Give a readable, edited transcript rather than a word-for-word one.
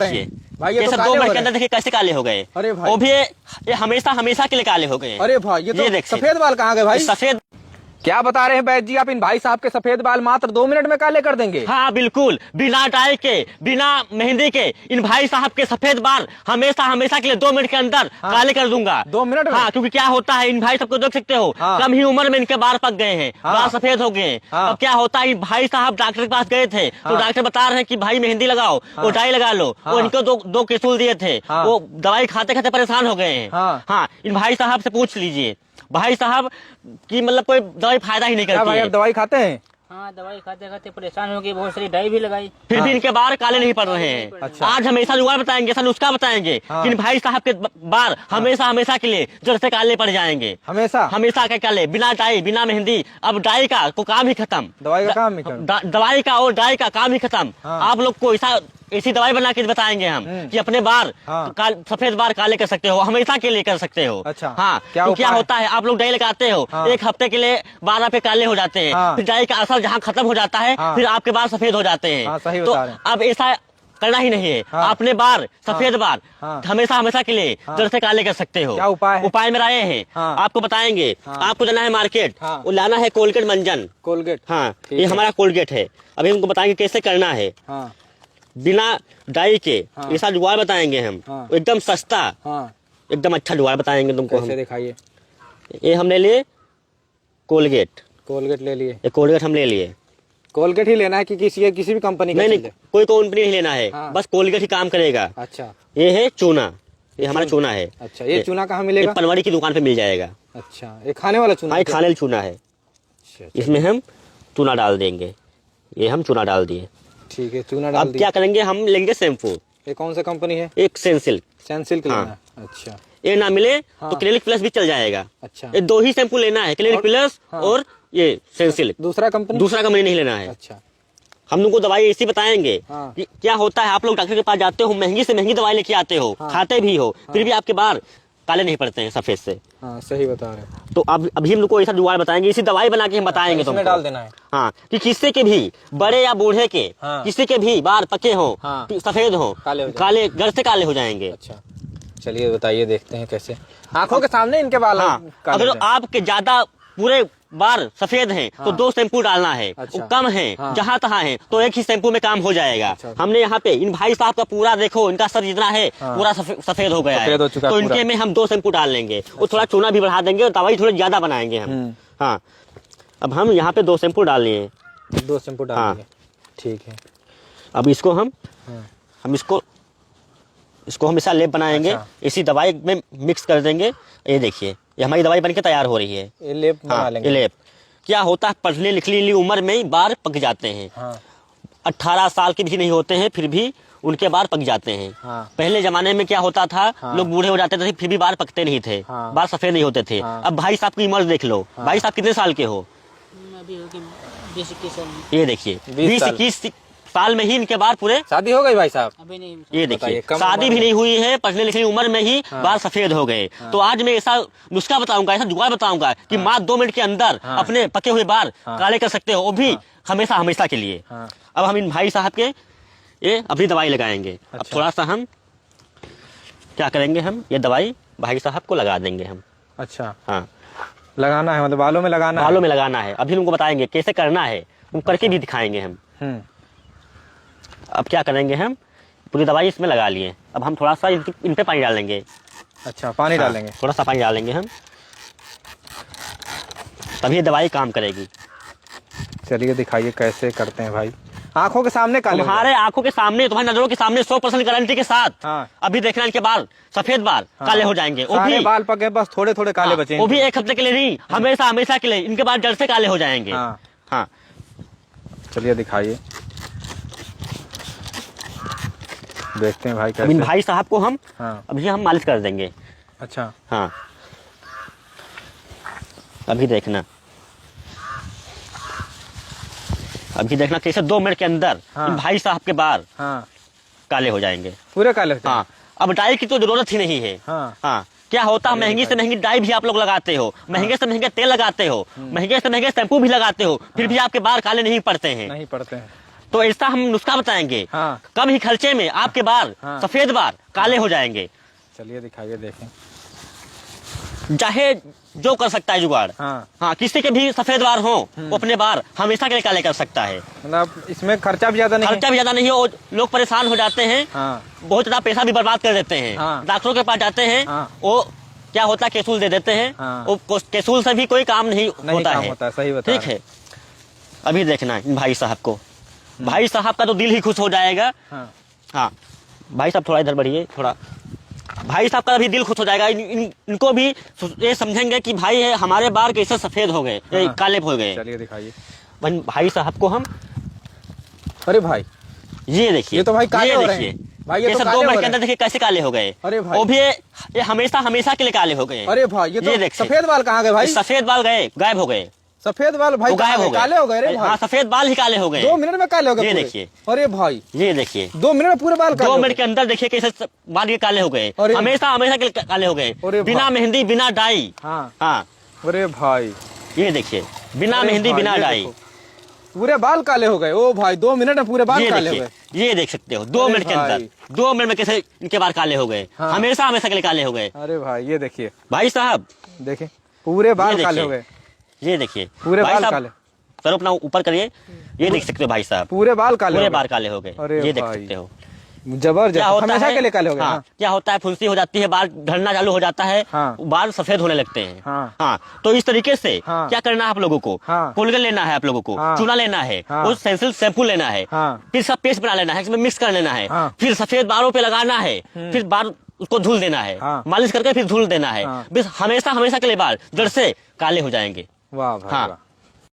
भाई ये तो 2 मिनट के अंदर देखिए कैसे काले हो गए। अरे भाई वो भी ये हमेशा हमेशा के लिए काले हो गए। अरे भाई ये तो सफेद बाल कहाँ गए भाई? सफेद क्या बता रहे हैं वैद्य जी, आप इन भाई साहब के सफेद बाल मात्र 2 मिनट में काले कर देंगे? हाँ बिल्कुल, बिना डाई के बिना मेहंदी के इन भाई साहब के सफेद बाल हमेशा हमेशा के लिए 2 मिनट के अंदर काले कर दूंगा। 2 मिनट में? हाँ, क्योंकि क्या होता है इन भाई सबको देख सकते हो, कम ही उम्र में इनके बाल पक गए हैं, बाल सफेद हो गए। अब क्या होता है, भाई साहब डॉक्टर के पास गए थे तो डॉक्टर बता रहे हैं कि भाई मेहंदी लगाओ और डाई लगा लो। वो इनको दो कैप्सूल दिए थे, वो दवाई खाते खाते परेशान हो गए हैं। हाँ, इन भाई साहब से पूछ लीजिए, भाई साहब की मतलब कोई दवाई फायदा ही नहीं करती भाई है। आप दवाई खाते हैं? हाँ, दवाई खाते खाते परेशान हो गए, बहुत सारी डाई भी लगाई, फिर भी इनके बाल काले नहीं पड़ रहे हैं। अच्छा। आज हमेशा जुगाड़ बताएंगे, सर नुस्खा बताएंगे कि इन भाई साहब के बाल हमेशा हमेशा के लिए जड़ से काले पड़ जाएंगे। हमेशा हमेशा के काले, बिना डाई बिना मेहंदी। अब डाई का को काम ही खत्म, दवाई का काम ही खत्म। दवाई का और डाई का काम ही खत्म। आप लोग को ऐसी दवाई बना के बताएंगे हम कि अपने बाल सफेद बाल काले कर सकते हो, हमेशा के लिए कर सकते हो। अच्छा। हाँ, क्या होता है, आप लोग डाई लगाते हो, 1 हफ्ते के लिए बाल पे काले हो जाते हैं, फिर डाई का असर जहाँ खत्म हो जाता है फिर आपके बाल सफेद हो जाते हैं। सही तो बता रहे हैं। अब ऐसा करना ही नहीं है। आपने बाल सफेद बाल हमेशा हमेशा के लिए जड़ से काले कर सकते हो। क्या उपाय है? उपाय मेरा ये है, आपको बताएंगे। आपको जाना है मार्केट, वो लाना है कोलगेट मंजन। कोलगेट? हाँ, ये हमारा कोलगेट है। अभी हमको बताएंगे कैसे करना है बिना डाई के। ऐसा जुगाड़ बताएंगे हम, एकदम सस्ता, एकदम अच्छा जुगाड़ बताएंगे तुमको हम। दिखाइए। ये हम ले लिए कोलगेट। कोलगेट ले लिए? ये कोलगेट हम ले लिए। कोलगेट ही लेना है कि किसी भी कंपनी का? नहीं, कोई कंपनी नहीं लेना है, बस कोलगेट ही काम करेगा। अच्छा। ये है चूना, ये हमारा चूना है। अच्छा, ये चूना कहाँ मिलेगा? पनवाड़ी की दुकान पे मिल जाएगा। अच्छा, ये खाने वाला चूना? हाँ, खाने वाला चूना है। इसमें हम चूना डाल देंगे। ये हम चूना डाल दिए। ठीक है, चूना डाल दिया। अब क्या करेंगे, हम लेंगे शैम्पू। ये कौन सा कंपनी है? एक सेंसिल्क। सेंसिल्क लेना है? अच्छा। ये ना मिले तो क्लिनिक प्लस भी चल जाएगा। अच्छा। ये 2 ही शैम्पू लेना है, क्लिनिक प्लस और ये सेंसिल्क। दूसरा कंपनी नहीं लेना है। अच्छा। हम लोग को दवाई ऐसी बताएंगे कि क्या होता है, आप लोग डॉक्टर के पास जाते हो, महंगी से महंगी दवाई लेके आते हो, खाते भी हो, फिर भी आपके बाल काले नहीं पड़ते हैं सफेद से। सही बता रहे हैं। तो अब अभी हम लोग को ऐसा जुगाड़ बताएंगे, इसी दवाई बना के हम बताएंगे तुमको। डाल देना है। हाँ, कि किसी के भी बड़े या बूढ़े के किसी के भी बाल पके हो, सफेद हो, काले घर से काले हो जाएंगे। अच्छा, चलिए बताइए, देखते हैं कैसे। आंखों के सामने इनके बाल? अगर आपके ज्यादा पूरे बाल सफेद हैं तो 2 शैम्पू डालना है। अच्छा। कम है जहाँ तहाँ है तो 1 ही शैम्पू में काम हो जाएगा। अच्छा। हमने यहाँ पे इन भाई साहब का पूरा देखो, इनका सर जितना है पूरा सफेद हो गया है, तो इनके में हम 2 शैम्पू डाल लेंगे। और थोड़ा चूना भी बढ़ा देंगे और दवाई थोड़ी ज्यादा बनाएंगे हम। हाँ, अब हम यहाँ पे 2 शैम्पू डाल लिए। 2 शैम्पू डाल देंगे। ठीक है। अब इसको हम इसको हम ऐसा लेप बनाएंगे। अच्छा। इसी दवाई में मिक्स कर देंगे। ये देखिए, ये हमारी दवाई बनके तैयार हो रही है। ये लेप बना लेंगे। ये लेप क्या होता है, पढ़ने लिखने उम्र में ही बाल पक जाते हैं। 18 साल के भी नहीं होते हैं फिर भी उनके बाल पक जाते हैं। पहले जमाने में क्या होता था, लोग बूढ़े हो जाते थे फिर भी बाल पकते नहीं थे, बाल सफेद नहीं होते थे। अब भाई साहब की उम्र देख लो। भाई साहब कितने साल के हो? अभी हो गए 20-21 साल। ये देखिए, 20-21 साल में ही इनके बाल पूरे। शादी हो गई भाई साहब? अभी नहीं। ये देखिए, शादी भी नहीं हुई है, पढ़ने लिखने उम्र में ही बाल सफेद हो गए। तो आज मैं ऐसा नुस्खा बताऊंगा, ऐसा जुगाड़ बताऊंगा कि मात्र 2 मिनट के अंदर अपने पके हुए बाल काले कर सकते हो, वो भी हमेशा हमेशा के लिए। अब हम इन भाई साहब के ये अपनी दवाई लगाएंगे। अब थोड़ा सा हम क्या करेंगे, हम ये दवाई भाई साहब को लगा देंगे हम। अच्छा। हाँ, लगाना है, मतलब बालों में लगाना है? बालों में लगाना है। अभी उनको बताएंगे कैसे करना है, उनको करके भी दिखाएंगे हम। अब क्या करेंगे, हम पूरी दवाई इसमें लगा लिए। अब हम थोड़ा सा इन पे पानी डालेंगे। अच्छा, पानी डालेंगे? थोड़ा सा पानी डालेंगे हम, तभी ये दवाई काम करेगी। चलिए दिखाइए कैसे करते हैं भाई। आंखों के सामने काले? तुम्हारे आंखों के सामने, तुम्हारी नजरों के सामने 100% गारंटी के साथ। अभी देखना, इनके बाल सफेद बाल काले हो जाएंगे। वो भी बाल पके, बस थोड़े थोड़े काले बचे। वो भी 1 हफ्ते के लिए नहीं, हमेशा हमेशा के लिए इनके बाल जड़ से काले हो जाएंगे। हाँ, चलिए दिखाइए, देखते हैं भाई कैसे। इन भाई साहब को हम अभी हम मालिश कर देंगे। अच्छा। हाँ, अभी देखना कैसे 2 मिनट के अंदर इन भाई साहब के बाल काले हो जाएंगे, पूरे काले। हाँ, अब डाई की तो जरूरत ही नहीं है। हाँ, क्या होता है, महंगी से महंगी डाई भी आप लोग लगाते हो, महंगे से महंगे तेल लगाते हो, महंगे से महंगे शैम्पू भी लगाते हो, फिर भी आपके बाल काले नहीं पड़ते हैं। नहीं पड़ते हैं। तो ऐसा हम नुस्खा बताएंगे, हाँ। कम ही खर्चे में आपके बाल, हाँ। सफेद बाल काले हो जाएंगे। चलिए दिखाइए, देखें। चाहे जो कर सकता है जुगाड़। हाँ। हाँ, किसी के भी सफेद बाल हो, वो अपने बाल हमेशा के लिए काले कर सकता है। मतलब इसमें खर्चा भी ज्यादा नहीं है। खर्चा भी ज्यादा नहीं है और लोग परेशान हो जाते हैं, हाँ। बहुत ज्यादा पैसा भी बर्बाद कर देते हैं। हाँ। डॉक्टरों के पास जाते हैं, हाँ। वो क्या होता है, कैसूल दे देते हैं। हाँ। वो कैसूल से भी कोई काम नहीं होता काम है। होता है, सही बता ठीक है। अभी देखना इन भाई साहब को, भाई साहब का तो दिल ही खुश हो जाएगा। हाँ। हाँ भाई साहब थोड़ा इधर बढ़िए, थोड़ा। भाई साहब का भी दिल खुश हो जाएगा। इनको भी ये समझेंगे कि भाई है हमारे बाल कैसे सफेद हो गए, हाँ। काले हो गए। चलिए दिखाइए। भाई साहब को हम, अरे भाई, ये देखिए, ये तो भाई काले हो रहे हैं। देखिए भाई ये तो कैसे काले 2 हो मिनट रहे के अंदर हैं। देखिए कैसे काले हो गए। अरे भाई, वो भी ये हमेशा के लिए काले हो गए। अरे भाई, ये तो देखिए। सफेद बाल कहाँ गए भाई? सफेद बाल गए, गायब हो गए। सफेद बाल भाई वो गायब कहाँ हो गए? गए, काले हो गए रे भाई। हाँ, सफेद बाल ही काले हो गए। 2 मिनट में काले हो गए ये पूरे। देखिए। अरे भाई, ये देखिए 2 मिनट में पूरे बाल काले 2 हो मिनट गए। के अंदर देखिए कैसे बाल ये काले हो गए। अरे हमेशा के लिए काले हो गए, अरे बिना भाई। मेहंदी, बिना डाई। हाँ। हाँ, अरे भाई, ये देखिए, बिना अरे मेहंदी, भाई, बिना ये डाई। देखो, पूरे बाल काले हो गए। ओ भाई, 2 मिनट में पूरे बाल ये काले हो देखिए, गए। ये देख सकते हो 2 अरे मिनट के अंदर, भाई। 2 मिनट में कैसे इनके बाल काले हो गए। हाँ। हमेशा के लिए काले हो गए। अरे भाई, ये देखिए, भाई साहब देखें, पूरे बाल ये काले हो देखिए। गए। ये देखिए पूरे भाई बाल साहब, काले, सर अपना ऊपर करिए। ये देख सकते हो भाई साहब, पूरे बाल काले पूरे हो बाल गए। काले हो गए। अरे ये देख भाई, सकते हो। जबरदस्त, क्या होता हमेशा है, के लिए काले हो गए। हाँ, हाँ। क्या होता है, फुंसी हो जाती है, बाल झड़ना चालू हो जाता है। हाँ। बाल सफेद होने लगते हैं। हाँ। हाँ, तो इस तरीके से हाँ। क्या करना है आप लोगों को, हाँ। कोलगेट लेना है आप लोगों को, हाँ। चूना लेना है, हाँ। वो सेंसिल शैम्पू लेना है, हाँ। फिर सब पेस्ट बना लेना है, इसमें मिक्स कर लेना है, हाँ। फिर सफेद बालों पे लगाना है, फिर बाल उसको धुल देना है, हाँ। मालिश करके फिर धुल देना है। हाँ। बस हमेशा के लिए बाल जड़ से काले हो जाएंगे। वाह भाई, हाँ। वाह।